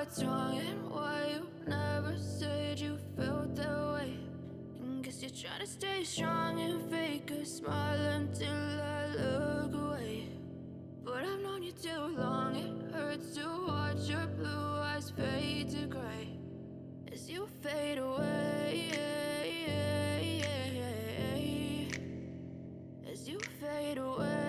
what's wrong and why you never said you felt that way. And guess you're trying to stay strong and fake a smile until I look away. But I've known you too long, it hurts to watch your blue eyes fade to gray as you fade away, as you fade away.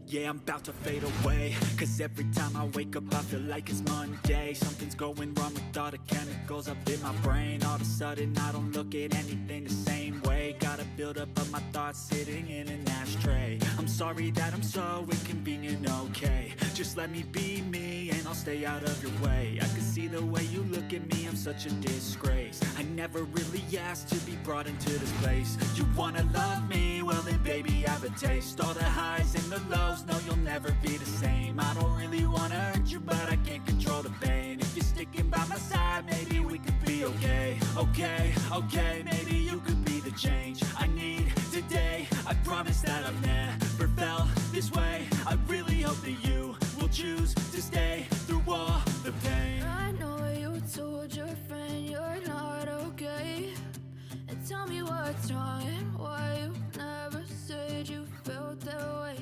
Yeah, I'm about to fade away, cause every time I wake up I feel like it's Monday. Something's going wrong with all the chemicals up in my brain. All of a sudden I don't look at anything the same way. Gotta build up of my thoughts sitting in an ashtray. I'm sorry that I'm so inconvenient, okay. Just let me be me and I'll stay out of your way. I can see the way you look at me, I'm such a disgrace. I never really asked to be brought into this place. You wanna love me? Well then baby have a taste. All the highs and the lows, no you'll never be the same. I don't really wanna hurt you but I can't control the pain. If you're sticking by my side, maybe we could be okay. Okay, maybe you could be the change I need today. I promise that I've never felt this way. I really hope that you will choose to stay through all the pain. I know you told your friend you're not okay, and tell me what's wrong and why you never said you felt that way.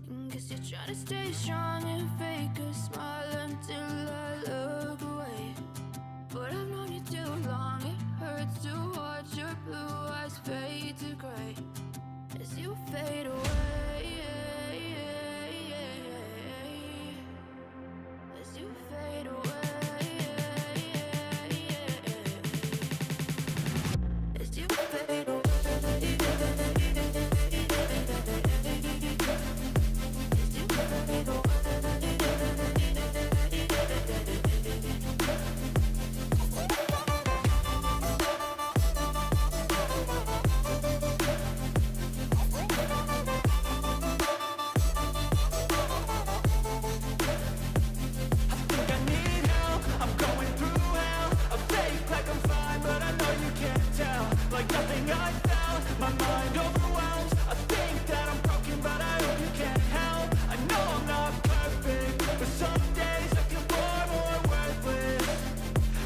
And guess you're trying to stay strong and fake a smile until I look away. But I've known you too long, it hurts to watch your blue eyes fade to gray as you fade away, as you fade away. As you fade away, as you fade away. Like nothing I found, my mind overwhelms. I think that I'm broken, but I hope you can't help. I know I'm not perfect, but some days I feel far more worthless.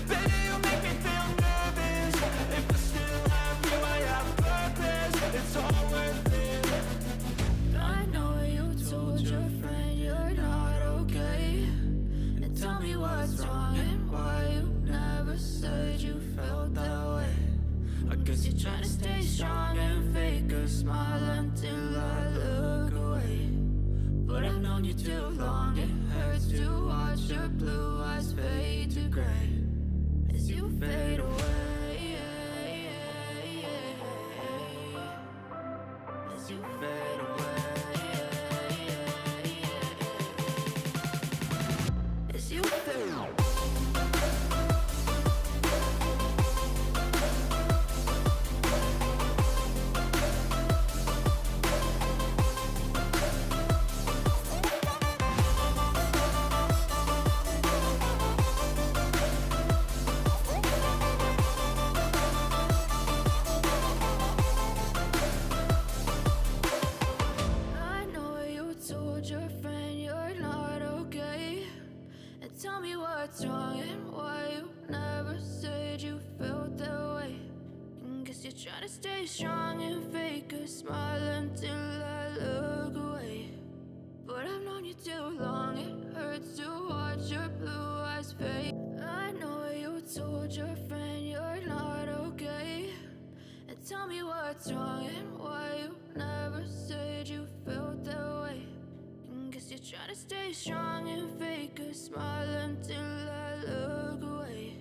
Baby, you make me feel nervous. If I still have you, I have purpose. It's all worth it. I know you told your friend you're not okay, and tell me what's wrong and why you never said you felt that way. I guess you're trying to stay strong and fake a smile until I look away. But I've known you too long, it hurts to watch your blue eyes fade to gray as you fade away, as you fade away, as you fade away. Tell me what's wrong and why you never said you felt that way. And guess you're trying to stay strong and fake a smile until I look away. But I've known you too long, it hurts to watch your blue eyes fade. I know you told your friend you're not okay, and tell me what's wrong and why you never said you felt that way. Guess you're trying to stay strong and fake a smile until I look away.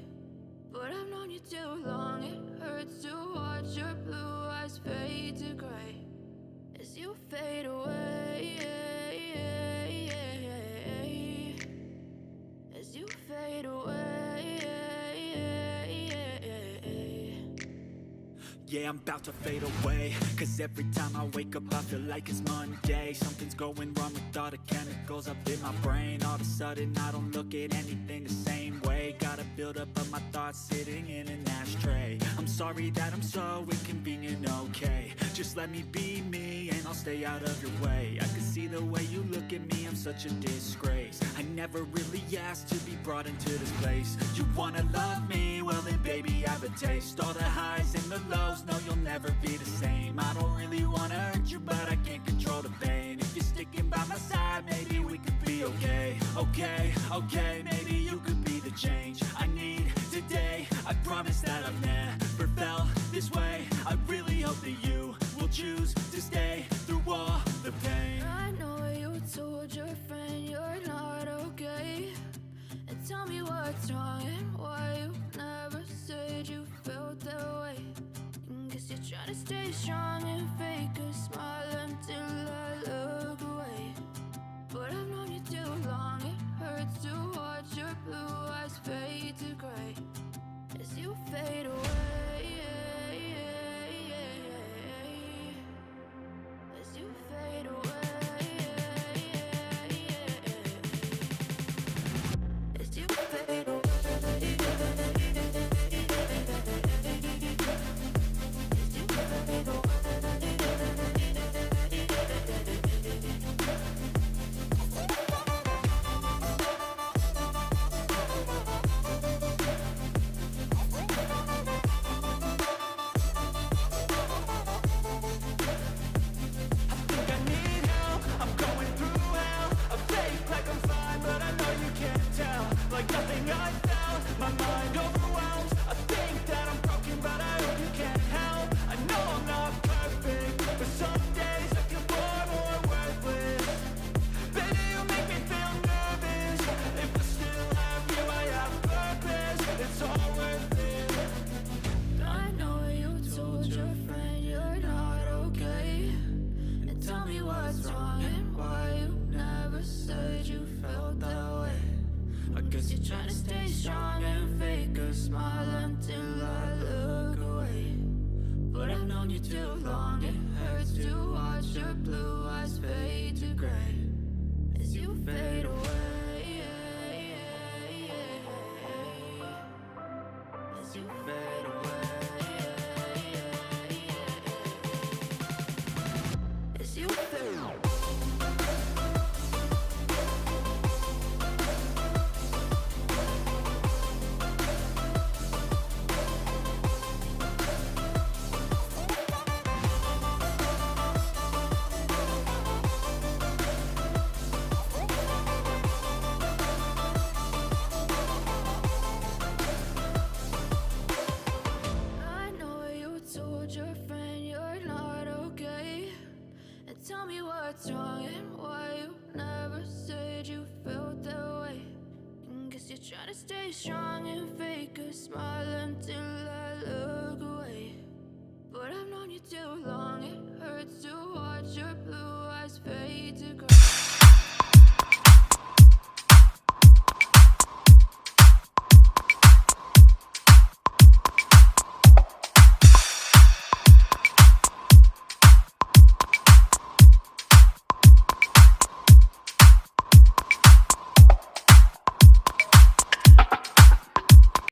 But I've known you too long, it hurts to watch your blue eyes fade to gray as you fade away, as you fade away. Yeah, I'm about to fade away. Cause every time I wake up I feel like it's Monday. Something's going wrong with all the chemicals up in my brain. All of a sudden I don't look at anything the same way. Gotta build up of my thoughts sitting in an ashtray. I'm sorry that I'm so inconvenient, okay. Just let me be me and I'll stay out of your way. I can see the way you look at me, I'm such a disgrace. I never really asked to be brought into this place. You wanna love me? Well then baby I have a taste. All the highs and the lows, no you'll never be the same. I don't really wanna hurt you but I can't control the pain. If you're sticking by my side maybe we could be okay. Okay, maybe you could be the change I need today. I promise that I've never felt this way. I really hope that you will choose to stay through all the pain. I know you told your friend you're not okay, and tell me what's wrong and why you never said you felt that way. And guess you're trying to stay strong and fake a smile until I look away. But I've known you too long, it hurts to watch your blue eyes fade to gray as you fade away. As you fade away. As you fade away. What's wrong and why you never said you felt that way? And guess you're trying to stay strong and fake a smile until I look away. But I've known you too long.